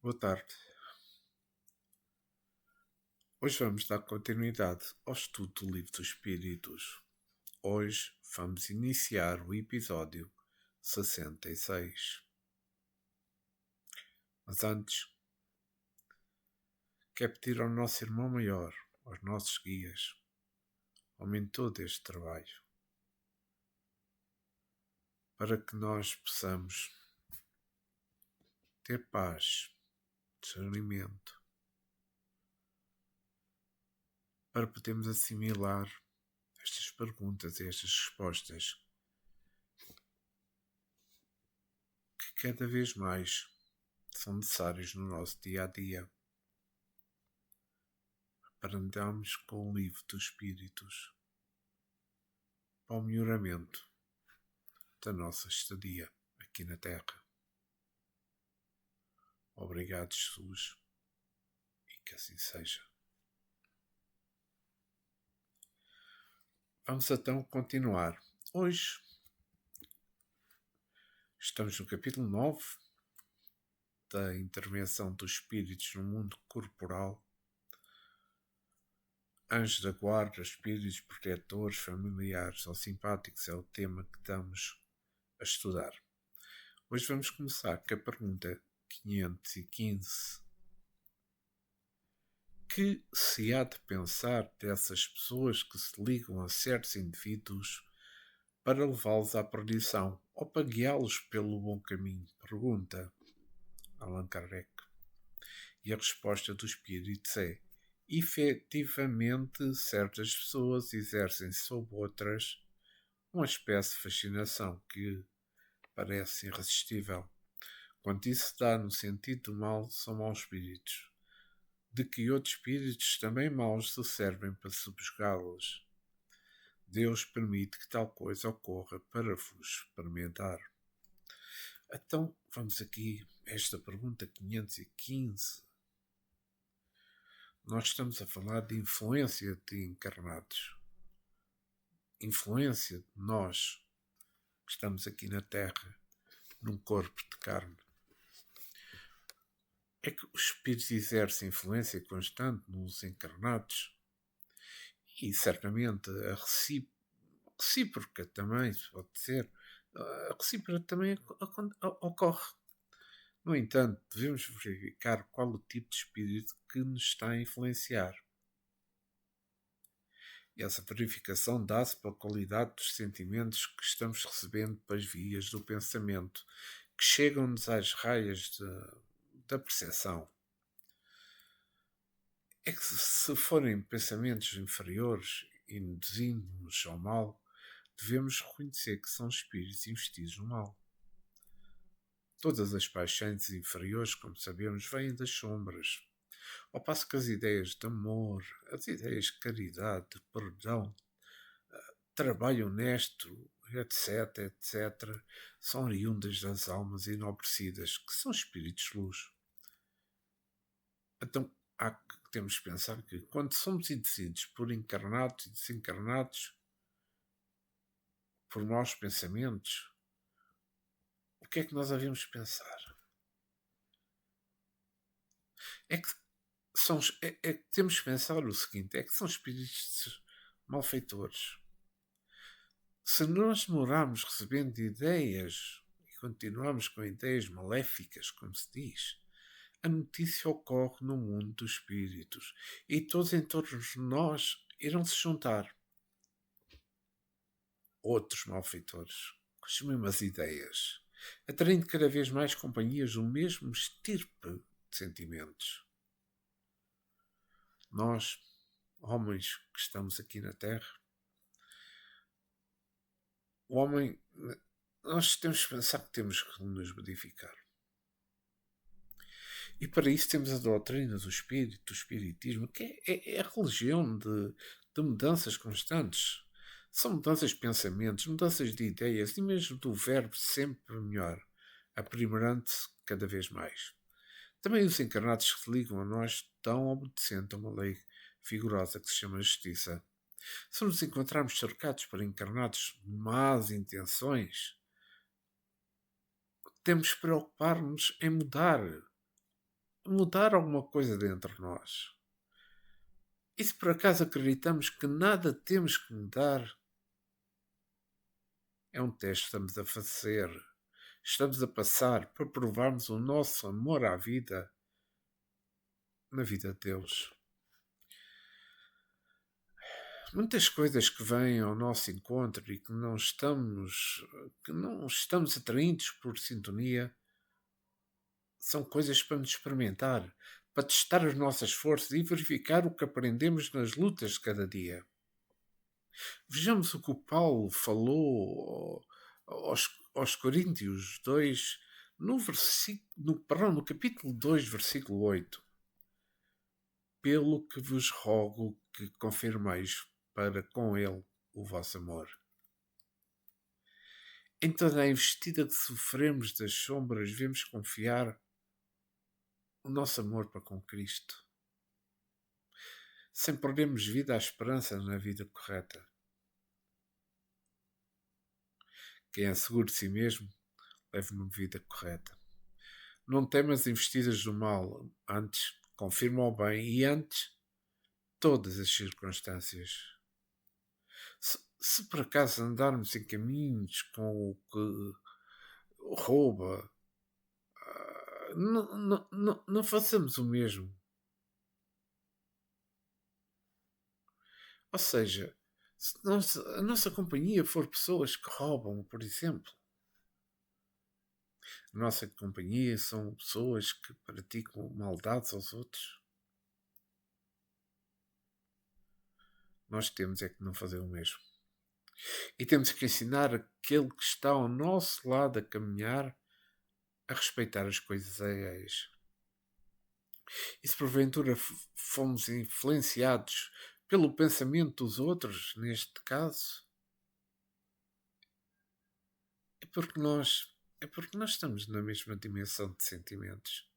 Boa tarde. Hoje vamos dar continuidade ao estudo do Livro dos Espíritos. Hoje vamos iniciar o episódio 66. Mas antes, quero pedir ao nosso irmão maior, aos nossos guias, aumentou deste trabalho, para que nós possamos ter paz, discernimento, para podermos assimilar estas perguntas e estas respostas que cada vez mais são necessários no nosso dia a dia, para andarmos com o livro dos Espíritos para o melhoramento da nossa estadia aqui na Terra. Obrigado, Jesus, e que assim seja. Vamos então continuar. Hoje estamos no capítulo 9 da intervenção dos espíritos no mundo corporal. Anjos da guarda, espíritos protetores, familiares ou simpáticos é o tema que estamos a estudar. Hoje vamos começar com a pergunta 515. Que se há de pensar dessas pessoas que se ligam a certos indivíduos para levá-los à perdição ou para guiá-los pelo bom caminho? Pergunta Allan Kardec. E a resposta dos espíritos é: efetivamente, certas pessoas exercem sobre outras uma espécie de fascinação que parece irresistível. Quando isso se dá no sentido do mal, são maus espíritos, de que outros espíritos também maus se servem para subjugá-los. Deus permite que tal coisa ocorra para vos experimentar. Então, vamos aqui a esta pergunta 515. Nós estamos a falar de influência de encarnados. Influência de nós, que estamos aqui na Terra, num corpo de carne. É que os espíritos exercem influência constante nos encarnados e certamente a recíproca também, pode ser, a recíproca também ocorre. No entanto, devemos verificar qual o tipo de espírito que nos está a influenciar. E essa verificação dá-se pela qualidade dos sentimentos que estamos recebendo pelas vias do pensamento, que chegam-nos às raias da percepção. É que se forem pensamentos inferiores, induzindo-nos ao mal, devemos reconhecer que são espíritos investidos no mal. Todas as paixões inferiores, como sabemos, vêm das sombras. Ao passo que as ideias de amor, as ideias de caridade, de perdão, trabalho honesto, etc., são oriundas das almas enobrecidas, que são espíritos de luz. Então, temos que pensar que quando somos induzidos por encarnados e desencarnados, por maus pensamentos, o que é que nós havíamos pensar? É que temos que pensar o seguinte, é que são espíritos malfeitores. Se nós demorarmos recebendo ideias e continuarmos com ideias maléficas, como se diz, a notícia ocorre no mundo dos espíritos e todos em torno de nós irão se juntar. Outros malfeitores, com as mesmas ideias, atraindo cada vez mais companhias do mesmo estirpe de sentimentos. Nós, homens que estamos aqui na Terra, o homem, nós temos que pensar que temos que nos modificar. E para isso temos a doutrina do espírito, do espiritismo, que é a religião de mudanças constantes. São mudanças de pensamentos, mudanças de ideias e mesmo do verbo sempre melhor, aprimorando-se cada vez mais. Também os encarnados que se ligam a nós estão obedecendo a uma lei vigorosa que se chama justiça. Se nos encontrarmos cercados por encarnados de más intenções, temos que preocupar-nos em mudar mudar alguma coisa dentro de nós. E se por acaso acreditamos que nada temos que mudar, é um teste que estamos a fazer. Estamos a passar para provarmos o nosso amor à vida na vida de Deus. Muitas coisas que vêm ao nosso encontro e que não estamos atraídos por sintonia, são coisas para nos experimentar, para testar as nossas forças e verificar o que aprendemos nas lutas de cada dia. Vejamos o que o Paulo falou aos Coríntios 2, no capítulo 2, versículo 8. Pelo que vos rogo que confirmeis para com ele o vosso amor. Em toda a investida que sofremos das sombras, devemos confiar o nosso amor para com Cristo, sem perdermos vida à esperança na vida correta. Quem é seguro de si mesmo, leva uma vida correta. Não teme as investidas do mal, antes confirma o bem e antes todas as circunstâncias. Se por acaso andarmos em caminhos com o que rouba, não façamos o mesmo. Ou seja, se a nossa companhia for pessoas que roubam, por exemplo, a nossa companhia são pessoas que praticam maldades aos outros, nós temos é que não fazer o mesmo. E temos que ensinar aquele que está ao nosso lado a caminhar a respeitar as coisas alheias. E se porventura fomos influenciados pelo pensamento dos outros, neste caso, é porque nós estamos na mesma dimensão de sentimentos.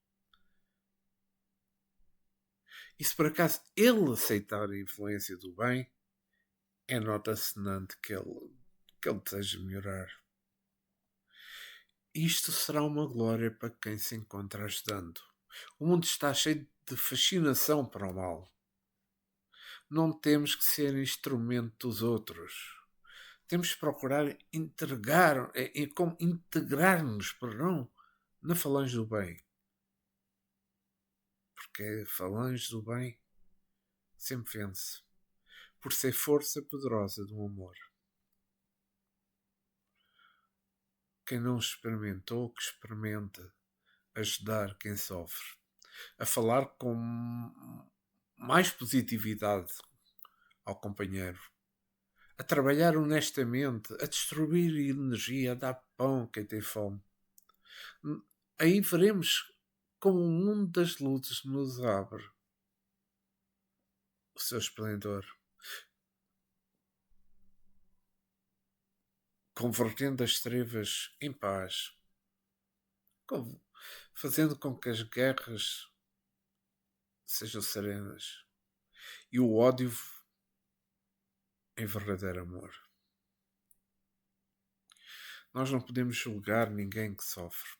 E se por acaso ele aceitar a influência do bem, é nota assinante que ele deseja melhorar. Isto será uma glória para quem se encontra ajudando. O mundo está cheio de fascinação para o mal. Não temos que ser instrumento dos outros. Temos que procurar integrar-nos, na falange do bem. Porque a falange do bem sempre vence, por ser força poderosa do amor. Quem não experimentou, que experimente ajudar quem sofre, a falar com mais positividade ao companheiro, a trabalhar honestamente, a distribuir energia, a dar pão a quem tem fome. Aí veremos como o mundo das luzes nos abre o seu esplendor, convertendo as trevas em paz, fazendo com que as guerras sejam serenas e o ódio em verdadeiro amor. Nós não podemos julgar ninguém que sofre.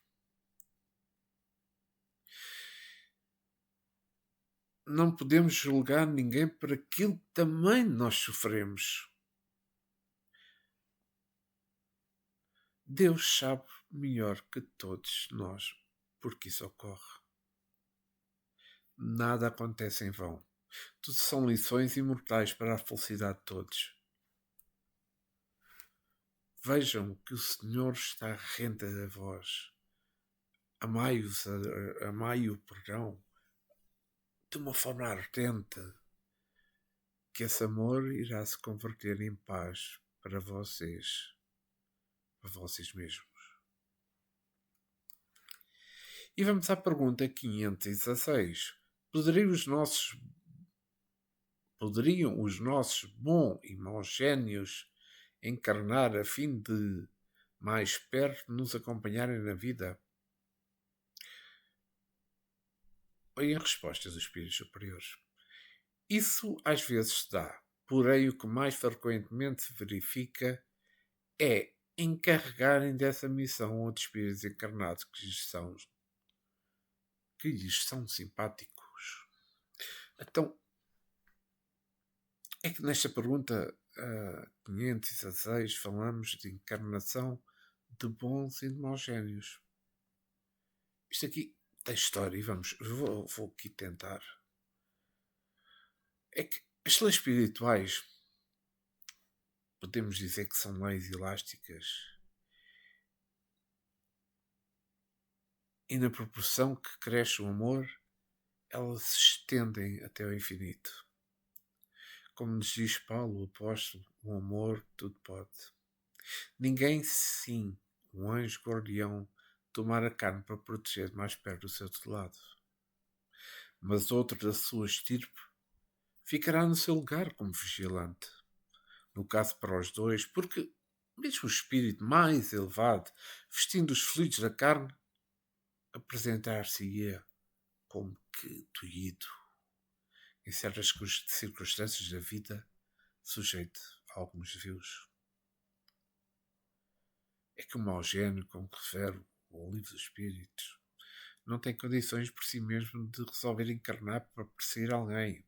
Não podemos julgar ninguém por aquilo que também nós sofremos. Deus sabe melhor que todos nós porque isso ocorre. Nada acontece em vão. Tudo são lições imortais para a felicidade de todos. Vejam que o Senhor está rente a vós. Amai-o, de uma forma ardente, que esse amor irá se converter em paz para vocês mesmos. E vamos à pergunta 516. Poderiam os nossos bons e maus génios encarnar a fim de mais perto nos acompanharem na vida? Em resposta dos espíritos superiores. Isso às vezes se dá, porém o que mais frequentemente se verifica é encarregarem dessa missão outros espíritos encarnados que lhes são que lhes são simpáticos. Então, é que nesta pergunta 516 falamos de encarnação de bons e de maus génios. Isto aqui tem história e vou aqui tentar. É que as leis espirituais podemos dizer que são leis elásticas e na proporção que cresce o amor, elas se estendem até ao infinito. Como nos diz Paulo, o apóstolo, o amor tudo pode. Ninguém, sim, um anjo guardião, tomar a carne para proteger mais perto do seu tutelado. Mas outro da sua estirpe ficará no seu lugar como vigilante. No caso para os dois, porque mesmo o espírito mais elevado, vestindo os fluidos da carne, apresentar-se-ia como que tolhido, em certas circunstâncias da vida, sujeito a alguns desvios. É que o mau gênio, como refere o livro dos Espíritos, não tem condições por si mesmo de resolver encarnar para perseguir alguém.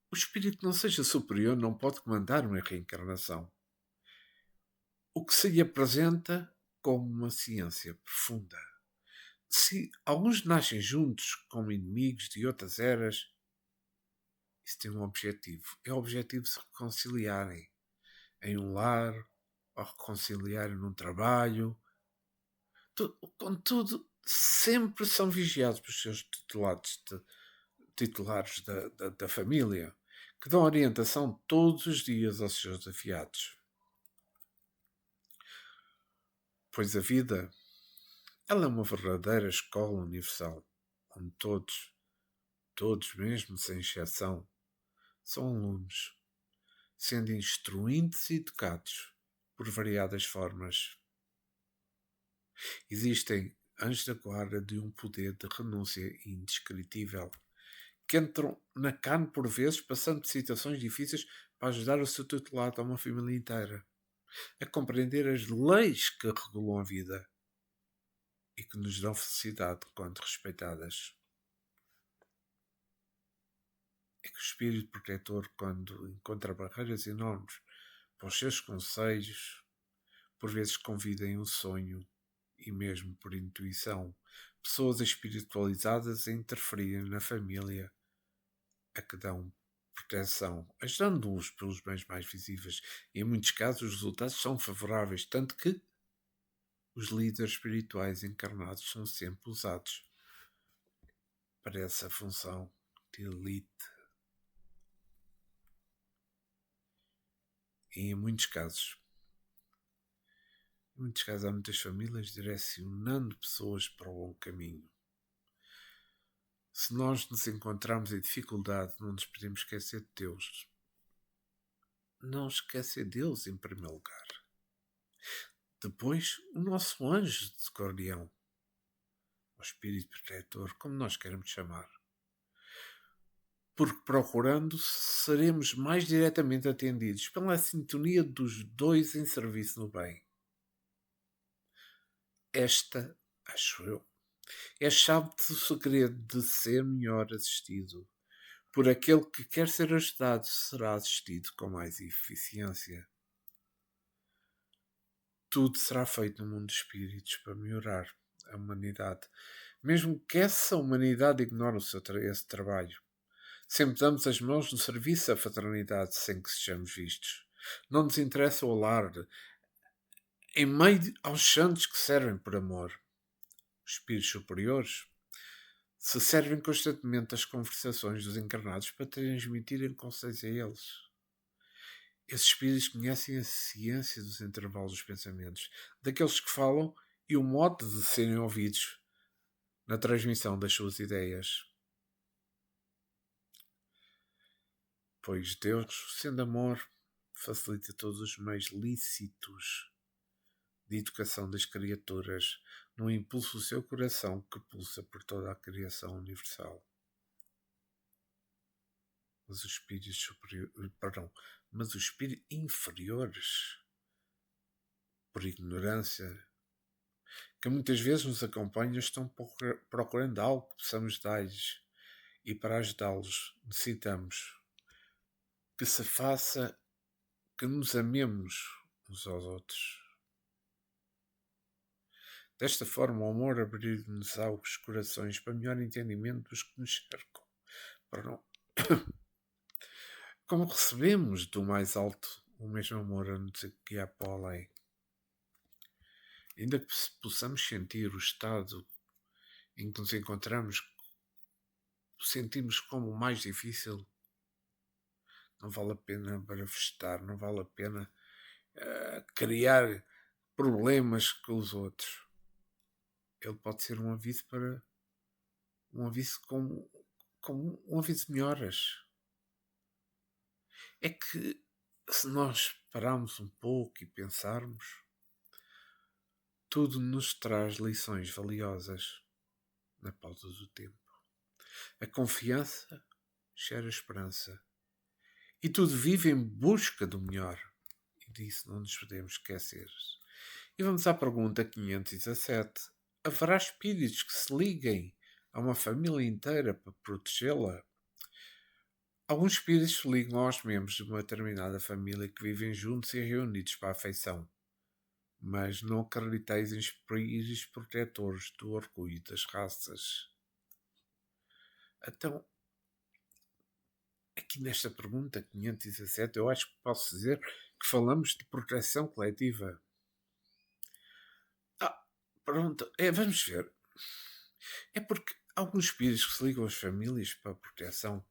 O espírito que não seja superior não pode comandar uma reencarnação. O que se lhe apresenta como uma ciência profunda. Se alguns nascem juntos como inimigos de outras eras, isso tem um objetivo. É o objetivo de se reconciliarem em um lar, ou reconciliarem num trabalho. Contudo, sempre são vigiados pelos seus titulares da família, que dão orientação todos os dias aos seus afilhados. Pois a vida, ela é uma verdadeira escola universal, onde todos mesmo, sem exceção, são alunos, sendo instruídos e educados por variadas formas. Existem anjos da guarda de um poder de renúncia indescritível, que entram na carne por vezes, passando por situações difíceis para ajudar o seu tutelado a uma família inteira a compreender as leis que regulam a vida e que nos dão felicidade quando respeitadas. É que o espírito protetor, quando encontra barreiras enormes para os seus conselhos, por vezes convida em um sonho e mesmo por intuição pessoas espiritualizadas a interferirem na família, a que dão proteção, ajudando-os pelos bens mais visíveis, e em muitos casos os resultados são favoráveis, tanto que os líderes espirituais encarnados são sempre usados para essa função de elite. E em muitos casos há muitas famílias direcionando pessoas para o bom caminho. Se nós nos encontrarmos em dificuldade, não nos podemos esquecer de Deus. Não esquecer Deus em primeiro lugar. Depois, o nosso anjo de guardião, o espírito protetor, como nós queremos chamar. Porque procurando, seremos mais diretamente atendidos pela sintonia dos dois em serviço no bem. Esta, acho eu, é a chave do segredo de ser melhor assistido. Por aquele que quer ser ajudado, será assistido com mais eficiência. Tudo será feito no mundo dos espíritos para melhorar a humanidade, mesmo que essa humanidade ignore esse trabalho. Sempre damos as mãos no serviço à fraternidade sem que sejamos vistos. Não nos interessa o alarde, em meio aos santos que servem por amor. Os espíritos superiores se servem constantemente das conversações dos encarnados para transmitirem conselhos a eles. Esses espíritos conhecem a ciência dos intervalos dos pensamentos, daqueles que falam e o modo de serem ouvidos na transmissão das suas ideias. Pois Deus, sendo amor, facilita todos os meios lícitos de educação das criaturas no impulso do seu coração que pulsa por toda a criação universal. Mas os espíritos inferiores, por ignorância, que muitas vezes nos acompanham estão procurando algo que possamos dar-lhes, e para ajudá-los necessitamos que se faça, que nos amemos uns aos outros. Desta forma, o amor abrir-nos-á os corações para melhor entendimento dos que nos cercam, para não... Como recebemos do mais alto o mesmo amor a nos guiar para o além. Ainda que possamos sentir o estado em que nos encontramos, sentimos como o mais difícil, não vale a pena manifestar, não vale a pena criar problemas com os outros. Ele pode ser um aviso para um aviso como um aviso de melhoras. É que se nós pararmos um pouco e pensarmos, tudo nos traz lições valiosas na pausa do tempo. A confiança gera esperança. E tudo vive em busca do melhor. E disso não nos podemos esquecer. E vamos à pergunta 517. Haverá espíritos que se liguem a uma família inteira para protegê-la? Alguns espíritos se ligam aos membros de uma determinada família que vivem juntos e reunidos para a afeição. Mas não acrediteis em espíritos protetores do orgulho das raças. Então, aqui nesta pergunta 517, eu acho que posso dizer que falamos de proteção coletiva. Pronto, vamos ver. É porque alguns espíritos que se ligam às famílias para a proteção,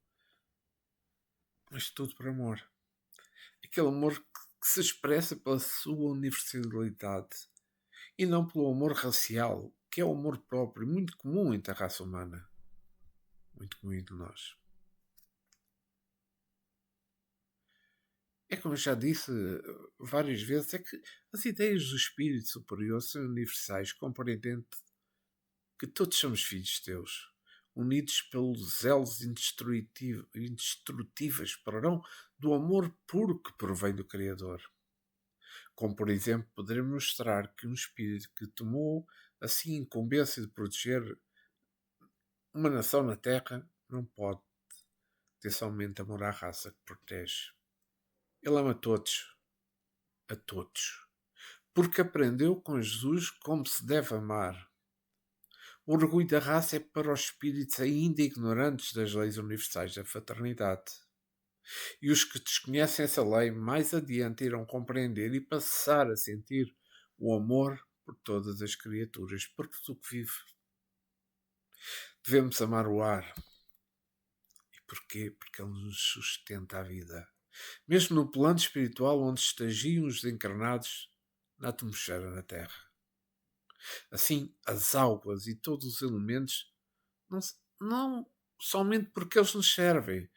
mas tudo por amor. Aquele amor que se expressa pela sua universalidade e não pelo amor racial, que é o amor próprio, muito comum entre a raça humana. Muito comum entre nós. É como eu já disse várias vezes, é que as ideias do espírito superior são universais, compreendendo que todos somos filhos de Deus, unidos pelos elos indestrutíveis do amor puro que provém do Criador. Como, por exemplo, poderemos mostrar que um espírito que tomou assim a incumbência de proteger uma nação na Terra não pode ter somente amor à raça que protege. Ele ama a todos, porque aprendeu com Jesus como se deve amar. O orgulho da raça é para os espíritos ainda ignorantes das leis universais da fraternidade. E os que desconhecem essa lei mais adiante irão compreender e passar a sentir o amor por todas as criaturas, por tudo o que vive. Devemos amar o ar. E porquê? Porque ele nos sustenta a vida. Mesmo no plano espiritual onde estagiam os desencarnados na atmosfera da Terra. Assim, as águas e todos os elementos, não somente porque eles nos servem,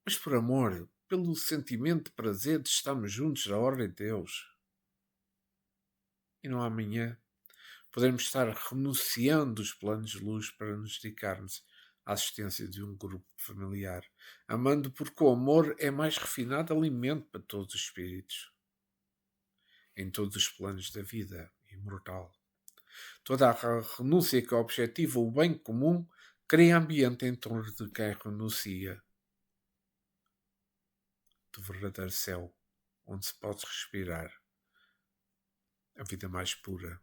mas por amor, pelo sentimento de prazer de estarmos juntos na ordem de Deus. E no amanhã podemos estar renunciando os planos de luz para nos dedicarmos à assistência de um grupo familiar, amando porque o amor é mais refinado alimento para todos os espíritos, em todos os planos da vida imortal. Toda a renúncia que objetiva o bem comum cria ambiente em torno de quem renuncia. Do verdadeiro céu, onde se pode respirar a vida mais pura.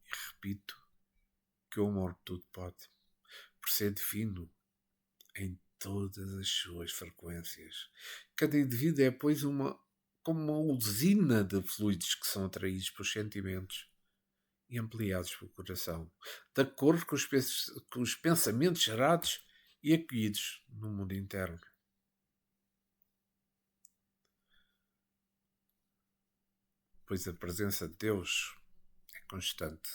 E repito que o amor tudo pode, por ser divino em todas as suas frequências. Cada indivíduo é, pois, como uma usina de fluidos que são atraídos pelos sentimentos e ampliados pelo coração, de acordo com os pensamentos gerados e acolhidos no mundo interno. Pois a presença de Deus é constante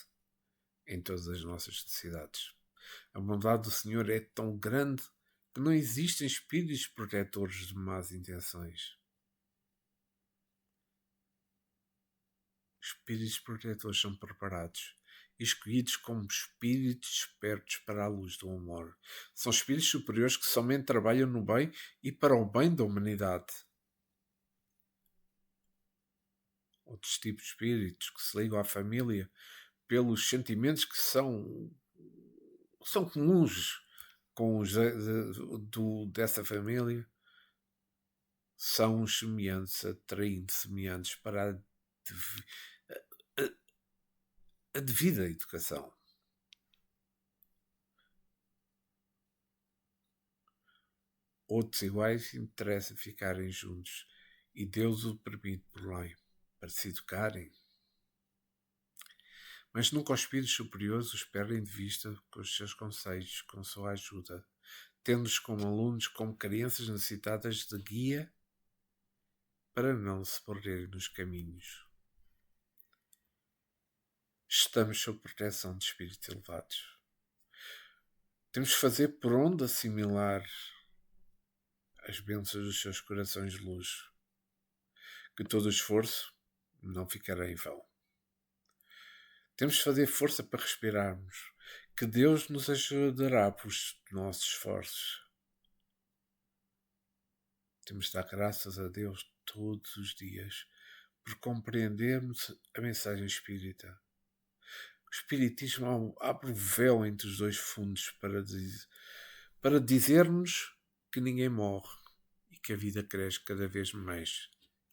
em todas as nossas necessidades. A bondade do Senhor é tão grande que não existem espíritos protetores de más intenções. Espíritos protetores são preparados e escolhidos como espíritos espertos para a luz do amor. São espíritos superiores que somente trabalham no bem e para o bem da humanidade. Outros tipos de espíritos que se ligam à família pelos sentimentos que são comuns com os dessa família, são os semelhantes, atraindo semelhantes para a devida educação. Outros iguais interessa ficarem juntos, e Deus o permite por lei, para se educarem. Mas nunca os espíritos superiores os perdem de vista com os seus conselhos, com sua ajuda, tendo-os como alunos, como crianças necessitadas de guia para não se perderem nos caminhos. Estamos sob proteção de espíritos elevados. Temos de fazer por onde assimilar as bênçãos dos seus corações de luz, que todo o esforço não ficará em vão. Temos de fazer força para respirarmos, que Deus nos ajudará pelos nossos esforços. Temos de dar graças a Deus todos os dias por compreendermos a mensagem espírita. O Espiritismo abre o véu entre os dois fundos para dizer-nos que ninguém morre e que a vida cresce cada vez mais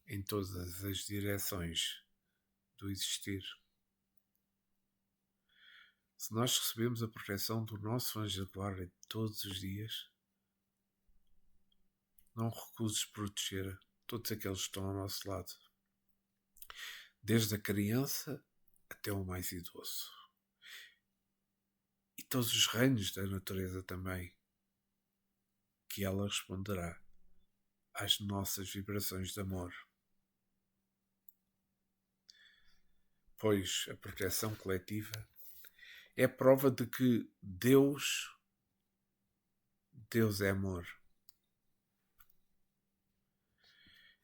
em todas as direções do existir. Se nós recebemos a proteção do nosso anjo de guarda todos os dias, não recuses proteger todos aqueles que estão ao nosso lado, desde a criança até o mais idoso. E todos os reinos da natureza também, que ela responderá às nossas vibrações de amor. Pois a proteção coletiva é a prova de que Deus é amor.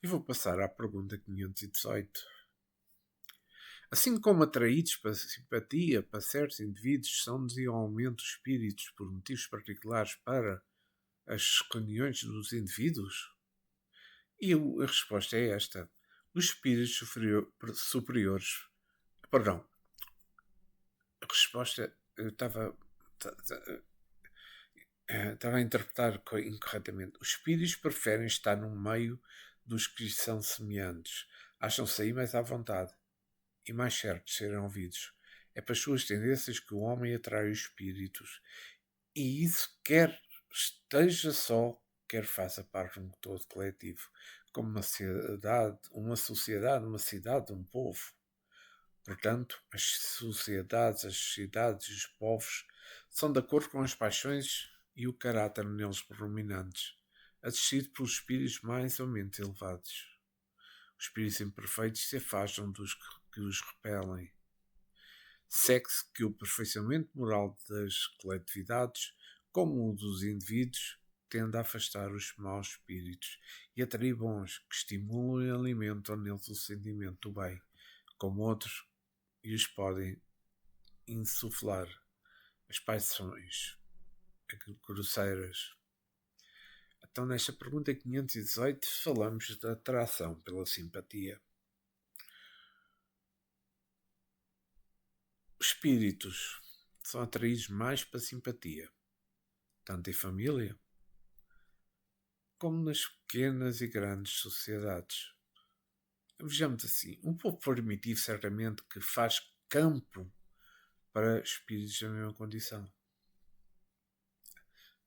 E vou passar à pergunta 518. Assim como atraídos para simpatia para certos indivíduos são desigualmente os espíritos por motivos particulares para as reuniões dos indivíduos? E a resposta é esta. Os espíritos superiores... Perdão. A resposta... Eu estava a interpretar incorretamente. Os espíritos preferem estar no meio dos que são semelhantes. Acham-se aí mais à vontade e mais certos de serem ouvidos. É para as suas tendências que o homem atrai os espíritos. E isso quer esteja só, quer faça parte de um todo coletivo, como uma sociedade, uma cidade, um povo. Portanto, as sociedades, as cidades e os povos são de acordo com as paixões e o caráter neles predominantes, assistido pelos espíritos mais ou menos elevados. Os espíritos imperfeitos se afastam dos que os repelem. Segue-se que o aperfeiçoamento moral das coletividades, como o dos indivíduos, tende a afastar os maus espíritos e atrair bons, que estimulam e alimentam neles o sentimento do bem, como outros, e os podem insuflar as paixões grosseiras. Então, nesta pergunta 518, falamos da atração pela simpatia. Os espíritos são atraídos mais para a simpatia, tanto em família como nas pequenas e grandes sociedades. Vejamos assim, um povo primitivo certamente que faz campo para espíritos da mesma condição.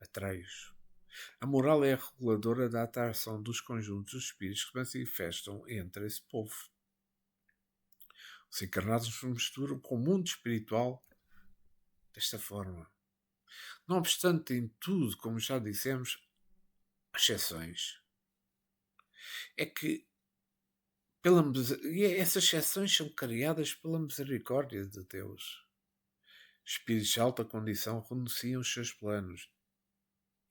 Atrai-os. A moral é a reguladora da atração dos conjuntos dos espíritos que se manifestam entre esse povo. Os encarnados se misturam com o mundo espiritual desta forma. Não obstante, em tudo, como já dissemos, exceções. É que essas exceções são criadas pela misericórdia de Deus. Espíritos de alta condição renunciam os seus planos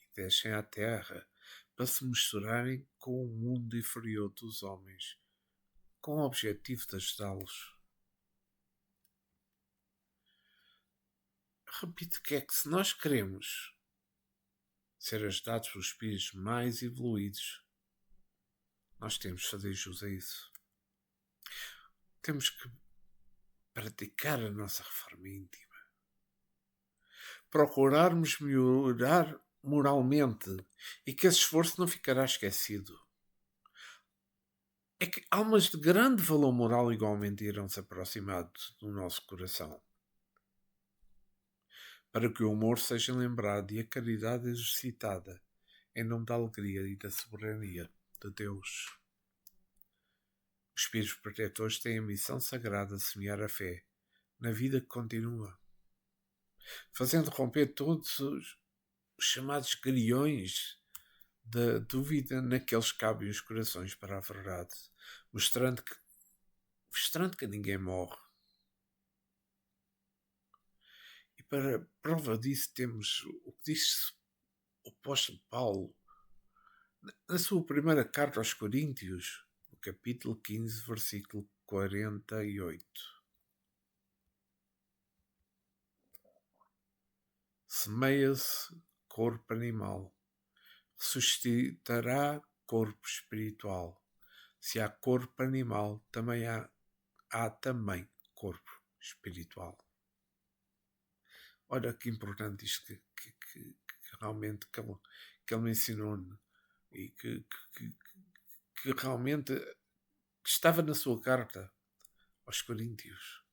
e descem à terra para se misturarem com o mundo inferior dos homens, com o objetivo de ajudá-los. Repito que é que se nós queremos ser ajudados pelos espíritos mais evoluídos, nós temos de fazer jus a isso. Temos que praticar a nossa reforma íntima, procurarmos melhorar moralmente e que esse esforço não ficará esquecido. É que almas de grande valor moral igualmente irão se aproximar do nosso coração, para que o amor seja lembrado e a caridade exercitada em nome da alegria e da soberania de Deus. Os espíritos protetores têm a missão sagrada de semear a fé na vida que continua, fazendo romper todos os chamados grilhões da dúvida naqueles que abrem os corações para a verdade, mostrando que ninguém morre. E para prova disso temos o que diz o apóstolo Paulo na sua primeira carta aos Coríntios, no capítulo 15, versículo 48. Semeia-se corpo animal, suscitará corpo espiritual. Se há corpo animal, também há também corpo espiritual. Olha que importante isto que realmente que ele me ensinou e que realmente estava na sua carta aos Coríntios.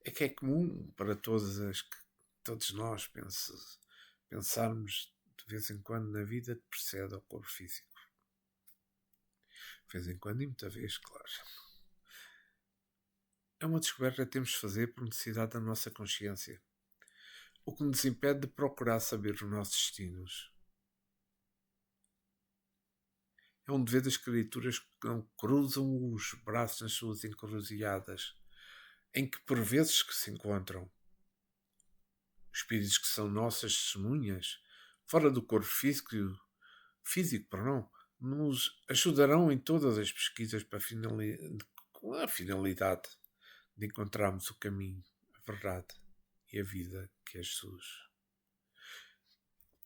É que é comum para todos nós pensarmos de vez em quando na vida que precede ao corpo físico. De vez em quando e muita vez, claro. É uma descoberta que temos de fazer por necessidade da nossa consciência, o que nos impede de procurar saber os nossos destinos. É um dever das criaturas que não cruzam os braços nas suas encruzilhadas, em que por vezes que se encontram. Os espíritos que são nossas testemunhas, fora do corpo físico, nos ajudarão em todas as pesquisas com a finalidade de encontrarmos o caminho, a verdade e a vida que é Jesus.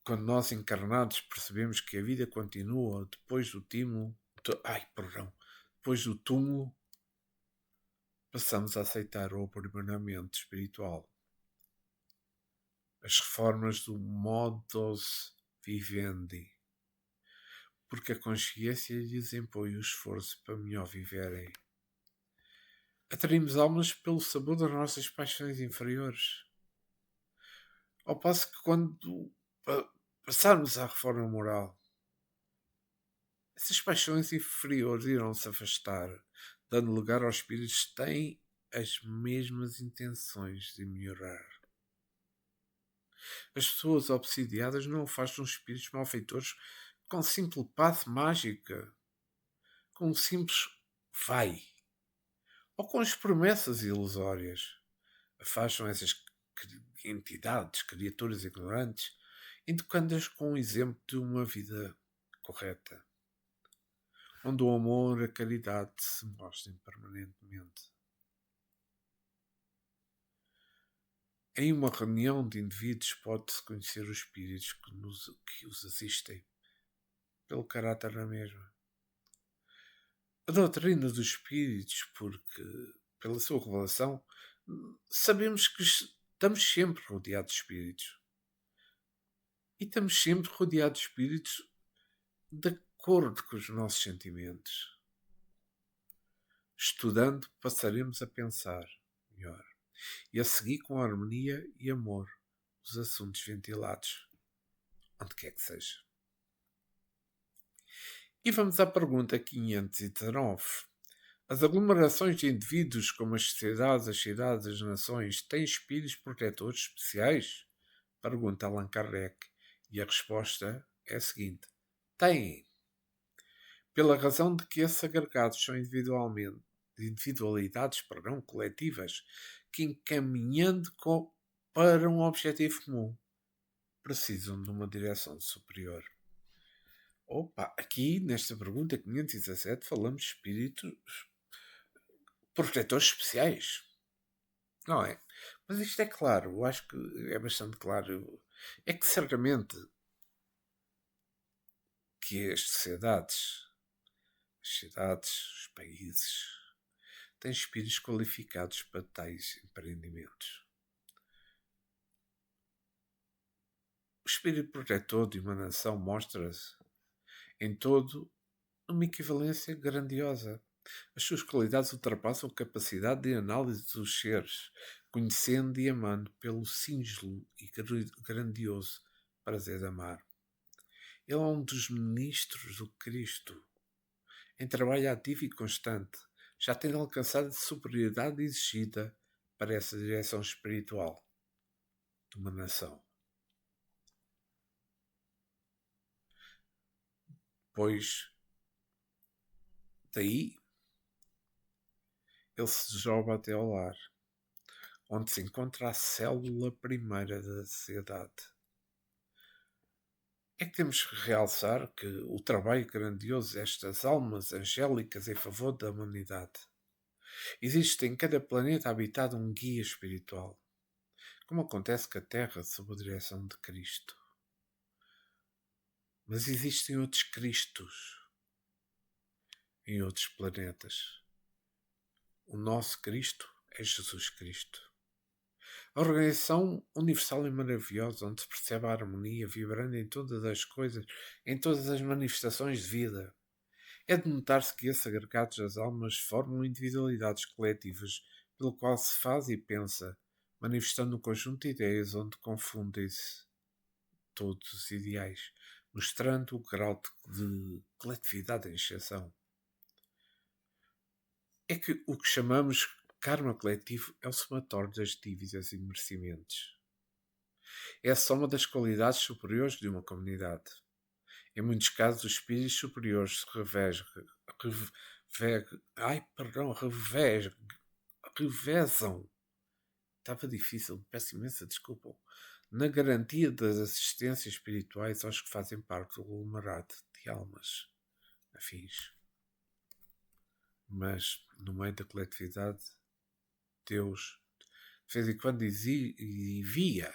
Quando nós encarnados percebemos que a vida continua depois do túmulo, passamos a aceitar o aprimoramento espiritual. As reformas do modus vivendi, porque a consciência lhes impõe o esforço para melhor viverem. Atraímos almas pelo sabor das nossas paixões inferiores. Ao passo que quando passarmos à reforma moral, essas paixões inferiores irão se afastar, dando lugar aos espíritos que têm as mesmas intenções de melhorar. As pessoas obsidiadas não afastam os espíritos malfeitores com simples passe mágica, com um simples vai, ou com as promessas ilusórias. Afastam essas entidades, criaturas ignorantes, educando-as com o exemplo de uma vida correta, onde o amor e a caridade se mostrem permanentemente. Em uma reunião de indivíduos pode-se conhecer os espíritos que os assistem, pelo caráter da mesma. A doutrina dos espíritos, porque, pela sua revelação, sabemos que estamos sempre rodeados de espíritos. E estamos sempre rodeados de espíritos de acordo com os nossos sentimentos. Estudando, passaremos a pensar melhor e a seguir com harmonia e amor os assuntos ventilados, onde quer que seja. E vamos à pergunta 519. As aglomerações de indivíduos, como as sociedades, as cidades, as nações, têm espíritos protetores especiais? Pergunta Allan Kardec. E a resposta é a seguinte: têm. Pela razão de que esses agregados são individualidades coletivas que, encaminhando para um objetivo comum, precisam de uma direção superior. Aqui nesta pergunta 517 falamos de espíritos protetores especiais, não é? Mas isto é claro, eu acho que é bastante claro. É que certamente que as sociedades, as cidades, os países têm espíritos qualificados para tais empreendimentos. O espírito protetor de uma nação mostra-se em todo uma equivalência grandiosa. As suas qualidades ultrapassam a capacidade de análise dos seres, conhecendo e amando pelo singelo e grandioso prazer de amar. Ele é um dos ministros do Cristo, em trabalho ativo e constante, já tendo alcançado a superioridade exigida para essa direção espiritual de uma nação. Pois, daí, ele se desdobra até ao lar, onde se encontra a célula primeira da sociedade. É que temos que realçar que o trabalho grandioso destas almas angélicas em favor da humanidade. Existe em cada planeta habitado um guia espiritual, como acontece com a Terra sob a direção de Cristo. Mas existem outros Cristos em outros planetas. O nosso Cristo é Jesus Cristo. A organização universal e maravilhosa, onde se percebe a harmonia vibrando em todas as coisas, em todas as manifestações de vida. É de notar-se que esses agregados das almas formam individualidades coletivas, pelo qual se faz e pensa, manifestando um conjunto de ideias onde confundem-se todos os ideais, mostrando o grau de coletividade em exceção. É que o que chamamos karma coletivo é o somatório das dívidas e merecimentos. É a soma das qualidades superiores de uma comunidade. Em muitos casos, os espíritos superiores se revezam. Estava difícil, peço imensa desculpa. Na garantia das assistências espirituais aos que fazem parte do aglomerado de almas afins. Mas, no meio da coletividade, Deus, de vez em quando, envia,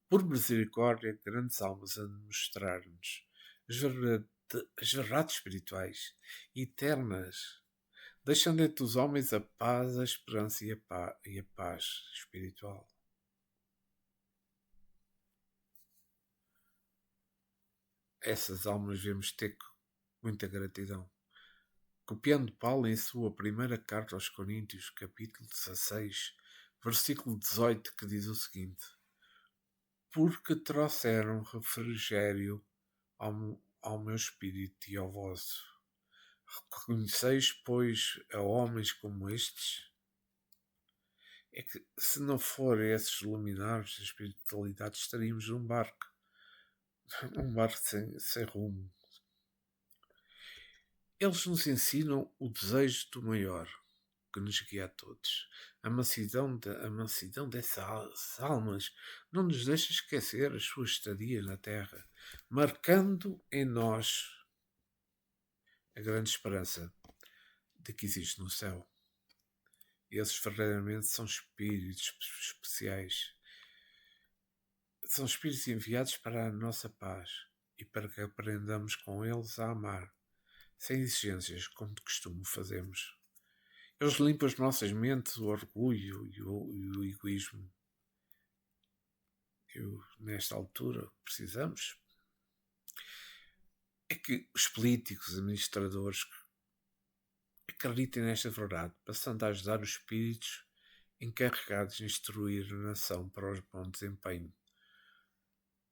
por misericórdia, grandes almas a mostrar-nos as verdades espirituais eternas, deixando entre os homens a paz, a esperança e a paz espiritual. Essas almas devemos ter muita gratidão. Copiando Paulo em sua primeira carta aos Coríntios, capítulo 16, versículo 18, que diz o seguinte: porque trouxeram refrigério ao meu espírito e ao vosso. Reconheceis, pois, a homens como estes? É que, se não forem esses luminares da espiritualidade, estaríamos num barco sem rumo. Eles nos ensinam o desejo do maior, que nos guia a todos. A mansidão dessas almas não nos deixa esquecer a sua estadia na Terra, marcando em nós a grande esperança de que existe no céu. Esses verdadeiramente são espíritos especiais. São espíritos enviados para a nossa paz e para que aprendamos com eles a amar, sem exigências, como de costume fazemos. Eles limpam as nossas mentes, o orgulho e o egoísmo. Nesta altura, precisamos é que os políticos, os administradores, acreditem nesta verdade, passando a ajudar os espíritos encarregados de instruir a nação para o bom desempenho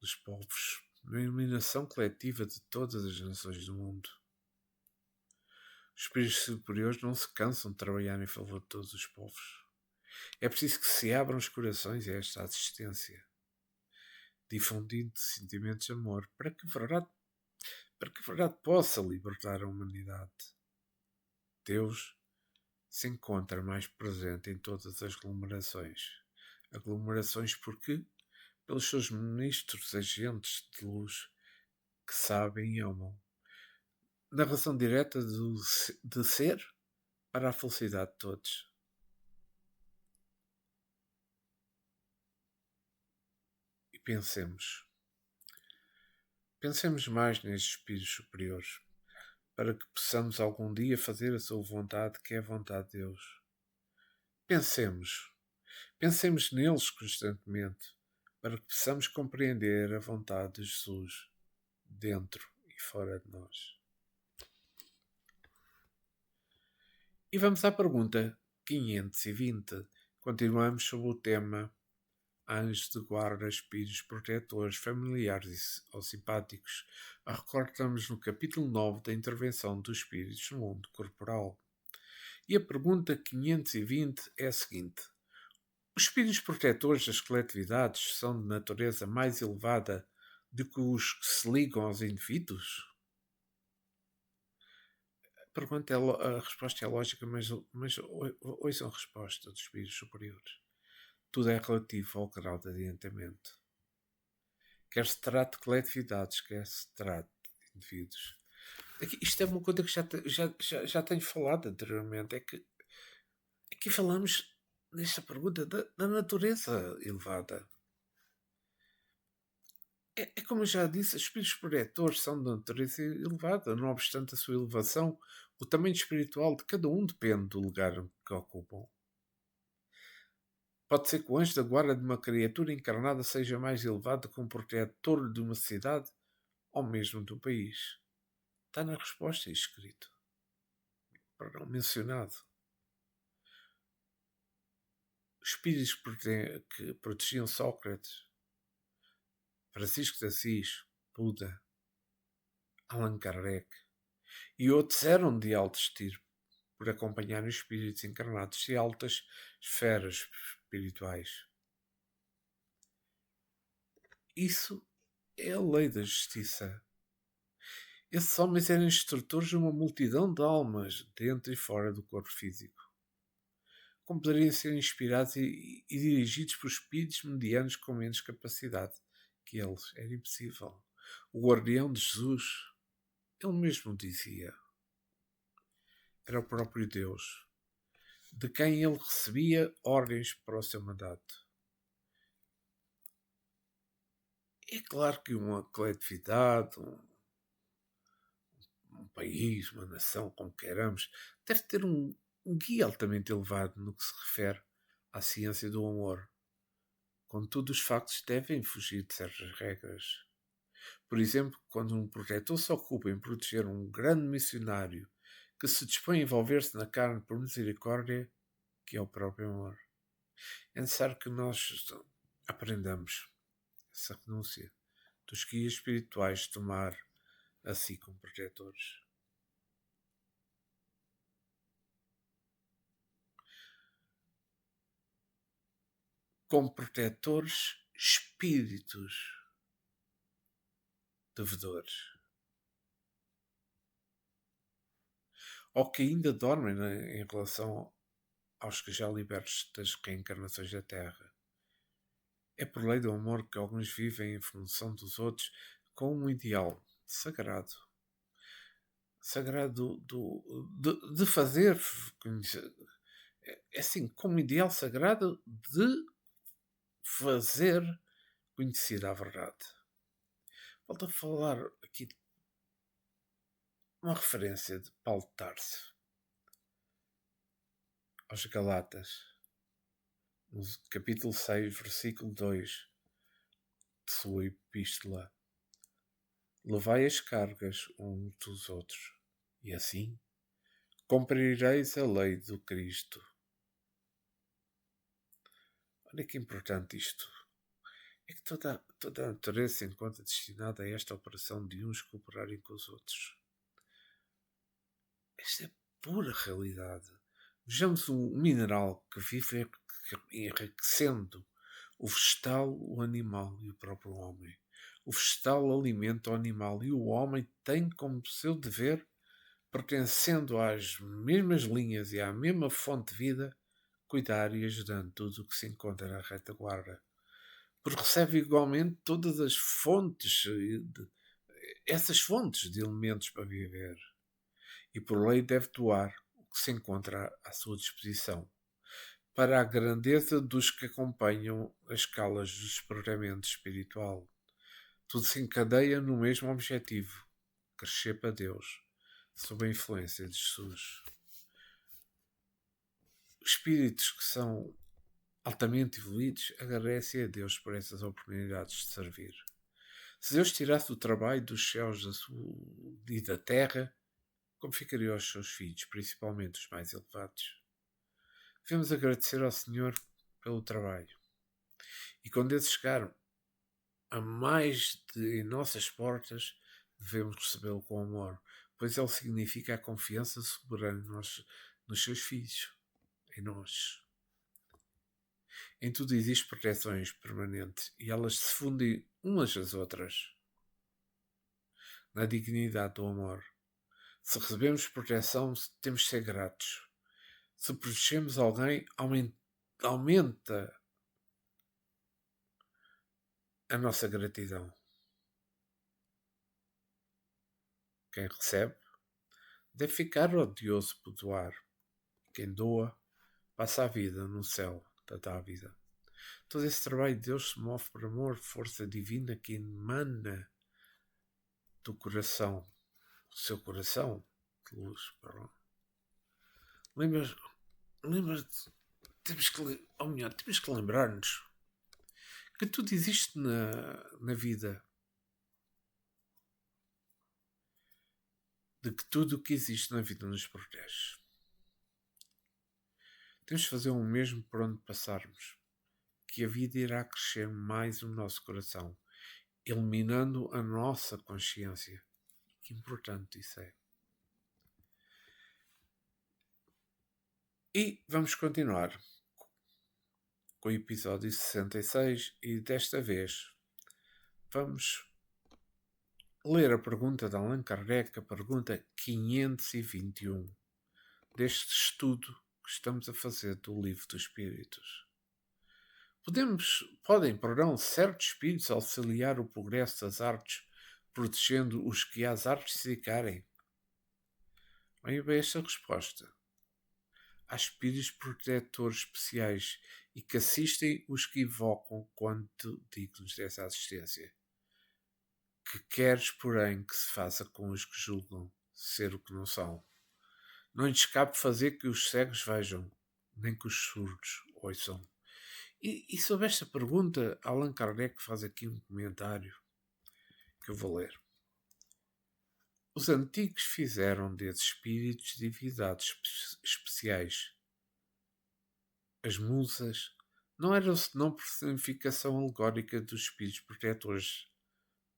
dos povos, na iluminação coletiva de todas as nações do mundo. Os espíritos superiores não se cansam de trabalhar em favor de todos os povos. É preciso que se abram os corações a esta assistência, difundindo sentimentos de amor, para que a verdade possa libertar a humanidade. Deus se encontra mais presente em todas as aglomerações. Aglomerações porque? Pelos seus ministros, agentes de luz, que sabem e amam. Narração direta de ser para a felicidade de todos. E pensemos mais nestes espíritos superiores, para que possamos algum dia fazer a sua vontade, que é a vontade de Deus. Pensemos neles constantemente, para que possamos compreender a vontade de Jesus dentro e fora de nós. E vamos à pergunta 520. Continuamos sobre o tema anjos de guarda, espíritos protetores, familiares ou simpáticos. Recordamos no capítulo 9 da intervenção dos espíritos no mundo corporal. E a pergunta 520 é a seguinte: os espíritos protetores das coletividades são de natureza mais elevada do que os que se ligam aos indivíduos? A resposta é lógica, mas ouçam a resposta dos espíritos superiores. Tudo é relativo ao grau de adiantamento. Quer se trate de coletividades, quer se trate de indivíduos. Isto é uma coisa que já tenho falado anteriormente. É que aqui falamos nesta pergunta da natureza elevada. É como eu já disse, os espíritos protetores são de natureza elevada. Não obstante a sua elevação, o tamanho espiritual de cada um depende do lugar que ocupam. Pode ser que o anjo da guarda de uma criatura encarnada seja mais elevado que um protetor de uma cidade ou mesmo do país. Está na resposta escrito. Para não mencionado. Os espíritos que protegiam Sócrates, Francisco de Assis, Buda, Allan Kardec e outros eram de alto estirpe por acompanharem os espíritos encarnados de altas esferas espirituais. Isso é a lei da justiça. Esses homens eram instrutores de uma multidão de almas dentro e fora do corpo físico. Como poderiam ser inspirados e dirigidos por espíritos medianos com menos capacidade que eles? Era impossível. O guardião de Jesus, ele mesmo dizia, era o próprio Deus, de quem ele recebia ordens para o seu mandato. É claro que uma coletividade, um país, uma nação, como queiramos, deve ter um guia altamente elevado no que se refere à ciência do amor. Contudo, os factos devem fugir de certas regras. Por exemplo, quando um protetor se ocupa em proteger um grande missionário que se dispõe a envolver-se na carne por misericórdia, que é o próprio amor, é necessário que nós aprendamos essa renúncia dos guias espirituais de tomar a si como protetores. Como protetores, espíritos devedores, ou que ainda dormem em relação aos que já libertos das reencarnações da Terra. É por lei do amor que alguns vivem em função dos outros com um ideal sagrado. Sagrado de fazer conhecer. É assim, com um ideal sagrado de fazer conhecida a verdade. Volto a falar aqui de uma referência de Paulo de Tarso aos Galatas, no capítulo 6, versículo 2 de sua epístola. Levai as cargas uns dos outros, e assim cumprireis a lei do Cristo. Olha que importante isto. É que toda a natureza se encontra destinada a esta operação de uns cooperarem com os outros. Esta é pura realidade. Vejamos um mineral que vive enriquecendo o vegetal, o animal e o próprio homem. O vegetal alimenta o animal e o homem tem como seu dever, pertencendo às mesmas linhas e à mesma fonte de vida, cuidar e ajudando tudo o que se encontra na retaguarda. Porque recebe igualmente todas as fontes, essas fontes de elementos para viver. E por lei deve doar o que se encontra à sua disposição, para a grandeza dos que acompanham as escalas do despertamento espiritual. Tudo se encadeia no mesmo objetivo: crescer para Deus, sob a influência de Jesus. Os espíritos que são altamente evoluídos agradecem a Deus por essas oportunidades de servir. Se Deus tirasse o trabalho dos céus e da terra, como ficaria aos seus filhos, principalmente os mais elevados? Devemos agradecer ao Senhor pelo trabalho. E quando eles chegaram a mais em nossas portas, devemos recebê-lo com amor, pois ele significa a confiança soberana nos seus filhos, em nós. Em tudo existe proteções permanentes e elas se fundem umas às outras na dignidade do amor. Se recebemos proteção, temos de ser gratos. Se protegemos alguém, aumenta a nossa gratidão. Quem recebe deve ficar odioso por doar. Quem doa passa a vida no céu da dávida. Todo esse trabalho de Deus se move por amor, força divina que emana do coração, do seu coração de luz. Lembras-te, temos que lembrar-nos que tudo existe na vida, de que tudo o que existe na vida nos protege. Temos de fazer o mesmo por onde passarmos, que a vida irá crescer mais no nosso coração, eliminando a nossa consciência. Que importante isso é. E vamos continuar com o episódio 66 e desta vez vamos ler a pergunta de Allan Kardec, a pergunta 521 deste estudo que estamos a fazer do Livro dos Espíritos. Podem, certos espíritos auxiliar o progresso das artes, protegendo os que às artes se dedicarem? Bem, esta resposta. Há espíritos protetores especiais e que assistem os que invocam quanto dignos dessa assistência. Que queres, porém, que se faça com os que julgam ser o que não são? Não lhes cabe fazer que os cegos vejam, nem que os surdos ouçam. E sobre esta pergunta, Allan Kardec faz aqui um comentário que eu vou ler. Os antigos fizeram desses espíritos divindades especiais. As musas não eram senão personificação alegórica dos espíritos protetores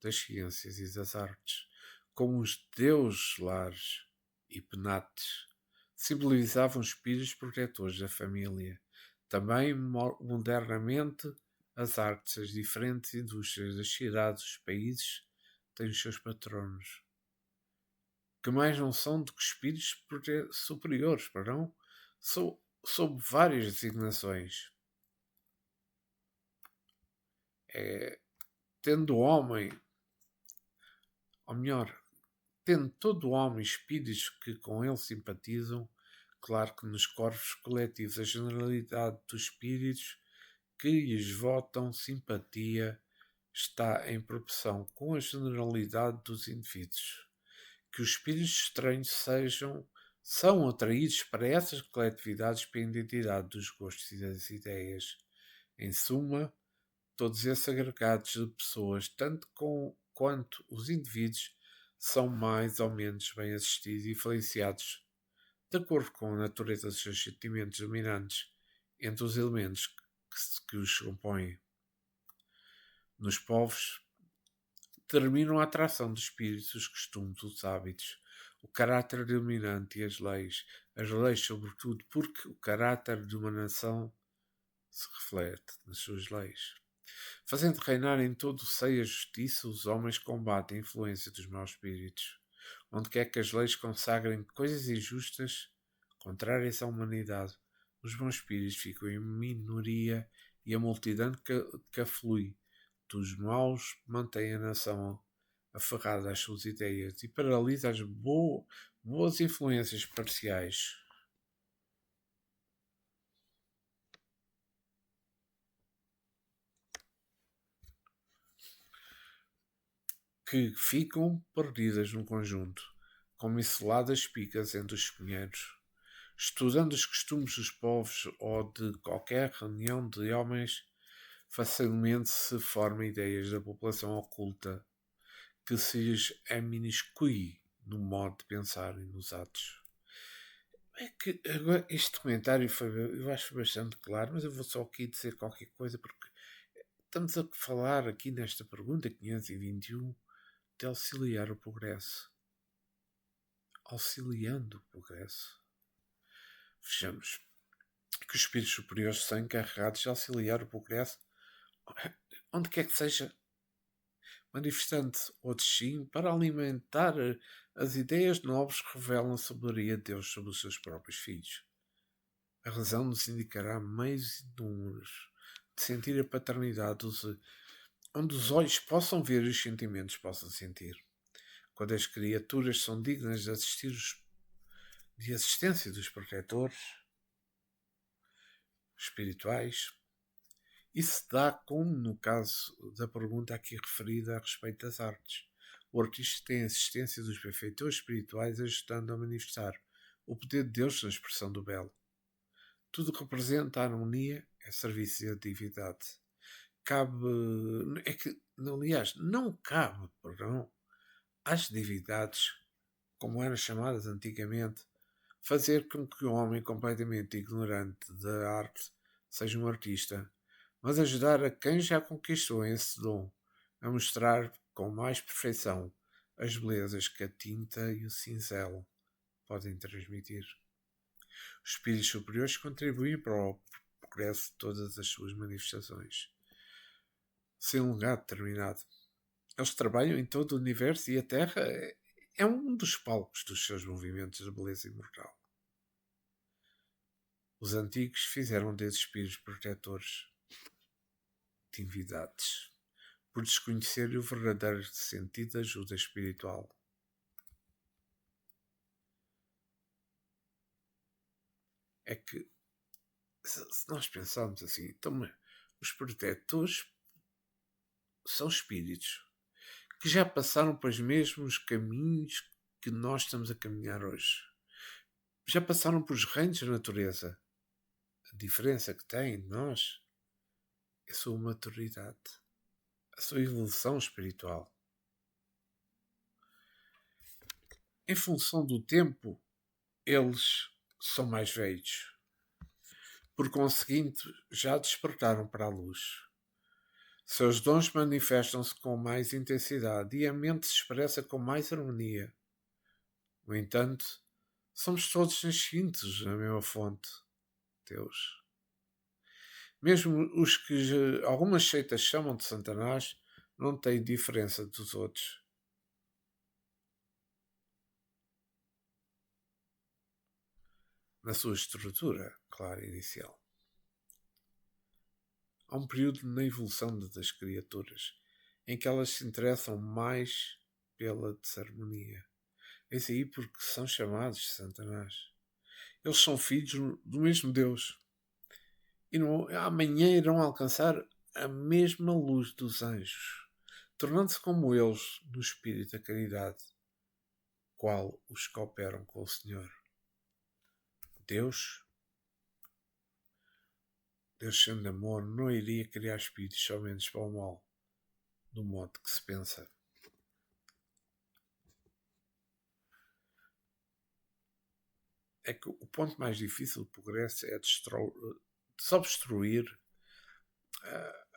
das ciências e das artes, como os deuses lares e penates simbolizavam espíritos protetores da família. Também, modernamente, as artes, as diferentes indústrias, as cidades, os países têm os seus patronos, que mais não são do que espíritos superiores, sob várias designações. Tendo o homem, ou melhor, tendo todo o homem espíritos que com ele simpatizam, claro que nos corpos coletivos a generalidade dos espíritos que lhes votam simpatia está em proporção com a generalidade dos indivíduos. Que os espíritos estranhos são atraídos para essas coletividades pela identidade dos gostos e das ideias. Em suma, todos esses agregados de pessoas, tanto quanto os indivíduos, são mais ou menos bem assistidos e influenciados de acordo com a natureza dos seus sentimentos dominantes entre os elementos que os compõem. Nos povos, determinam a atração dos espíritos, os costumes, os hábitos, o caráter dominante e as leis. As leis, sobretudo, porque o caráter de uma nação se reflete nas suas leis. Fazendo reinar em todo o seio a justiça, os homens combatem a influência dos maus espíritos. Onde quer que as leis consagrem coisas injustas, contrárias à humanidade, os bons espíritos ficam em minoria e a multidão que aflui dos maus mantém a nação aferrada às suas ideias e paralisa as boas influências parciais. Que ficam perdidas no conjunto, como isoladas espigas entre os espinheiros. Estudando os costumes dos povos ou de qualquer reunião de homens, facilmente se formam ideias da população oculta que se lhes imiscui no modo de pensar e nos atos. É que agora este comentário eu acho bastante claro, mas eu vou só aqui dizer qualquer coisa porque estamos a falar aqui nesta pergunta 521 de auxiliar o progresso. Auxiliando o progresso. Vejamos que os espíritos superiores são encarregados de auxiliar o progresso onde quer que seja, manifestando outros sim para alimentar as ideias nobres que revelam a sabedoria de Deus sobre os seus próprios filhos. A razão nos indicará meios inúmeros de sentir a paternidade onde os olhos possam ver e os sentimentos possam sentir. Quando as criaturas são dignas de assistência dos protetores espirituais, isso dá como no caso da pergunta aqui referida a respeito das artes. O artista tem a assistência dos benfeitores espirituais ajudando a manifestar o poder de Deus na expressão do belo. Tudo que representa a harmonia é serviço e atividade. Não cabe, perdão, às divindades, como eram chamadas antigamente, fazer com que um homem completamente ignorante da arte seja um artista, mas ajudar a quem já conquistou esse dom a mostrar com mais perfeição as belezas que a tinta e o cincelo podem transmitir. Os espíritos superiores contribuem para o progresso de todas as suas manifestações, sem um legado determinado. Eles trabalham em todo o universo e a Terra é um dos palcos dos seus movimentos de beleza imortal. Os antigos fizeram desses espíritos protetores divindades, por desconhecerem o verdadeiro sentido da ajuda espiritual. É que, se nós pensarmos assim, então, os protetores são espíritos que já passaram pelos mesmos caminhos que nós estamos a caminhar hoje. Já passaram pelos reinos da natureza. A diferença que têm de nós é a sua maturidade, a sua evolução espiritual. Em função do tempo, eles são mais velhos. Por conseguinte, já despertaram para a luz. Seus dons manifestam-se com mais intensidade e a mente se expressa com mais harmonia. No entanto, somos todos nascidos na mesma fonte, Deus. Mesmo os que algumas seitas chamam de Satanás não têm diferença dos outros. Na sua estrutura, claro, inicial. Há um período na evolução das criaturas em que elas se interessam mais pela desarmonia. Eis aí porque são chamados de Satanás. Eles são filhos do mesmo Deus. E amanhã irão alcançar a mesma luz dos anjos, tornando-se como eles no espírito da caridade, qual os cooperam com o Senhor. Deus sendo amor, não iria criar espíritos somente para o mal, do modo que se pensa. É que o ponto mais difícil do progresso é desobstruir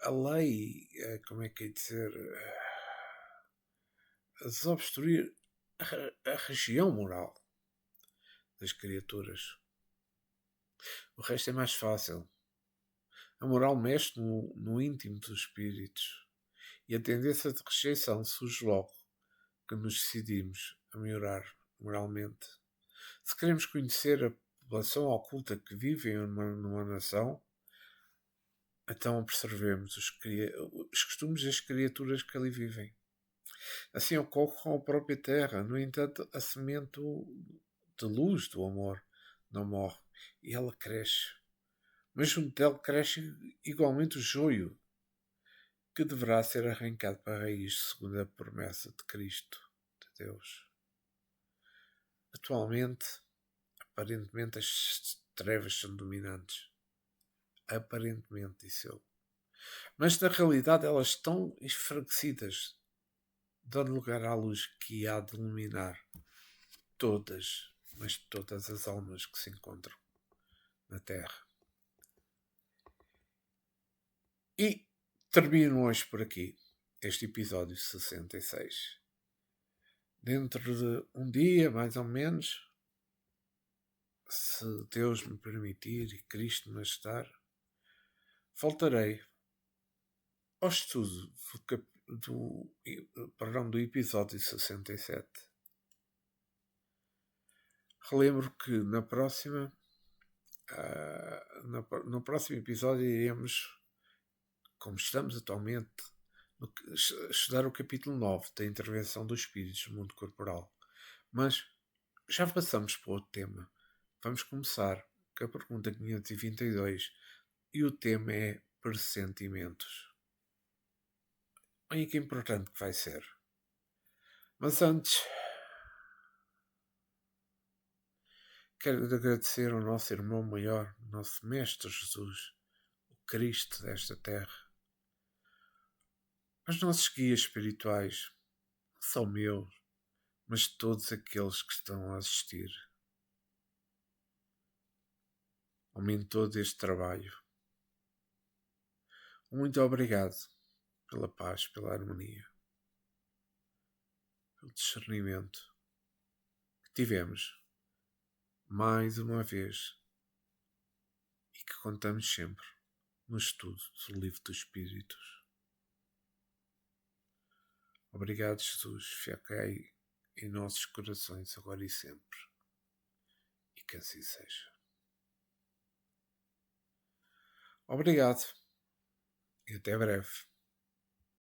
a lei, como é que é dizer, desobstruir a região moral das criaturas. O resto é mais fácil. A moral mexe no íntimo dos espíritos e a tendência de rejeição surge logo que nos decidimos a melhorar moralmente. Se queremos conhecer a população oculta que vive numa nação, então observemos os costumes das criaturas que ali vivem. Assim ocorre com a própria terra. No entanto, a semente de luz do amor não morre e ela cresce. Mas junto dela cresce igualmente o joio, que deverá ser arrancado para a raiz segundo a promessa de Cristo, de Deus. Atualmente, aparentemente, as trevas são dominantes. Aparentemente, disse ele. Mas na realidade elas estão enfraquecidas, dando lugar à luz que há de iluminar todas, mas todas as almas que se encontram na Terra. E termino hoje por aqui este episódio 66. Dentro de um dia, mais ou menos, se Deus me permitir e Cristo me ajudar, voltarei ao estudo do episódio 67. Relembro que no próximo episódio iremos, como estamos atualmente, estudar o capítulo 9 da intervenção dos espíritos no mundo corporal. Mas já passamos para outro tema. Vamos começar com a pergunta 522 e o tema é pressentimentos. Olha que importante que vai ser. Mas antes, quero agradecer ao nosso irmão maior, nosso Mestre Jesus, o Cristo desta terra, aos nossos guias espirituais, não só meus, mas de todos aqueles que estão a assistir ao mentor deste trabalho. Muito obrigado pela paz, pela harmonia, pelo discernimento que tivemos mais uma vez e que contamos sempre no estudo do Livro dos Espíritos. Obrigado, Jesus, fiquei em nossos corações agora e sempre, e que assim seja. Obrigado e até breve.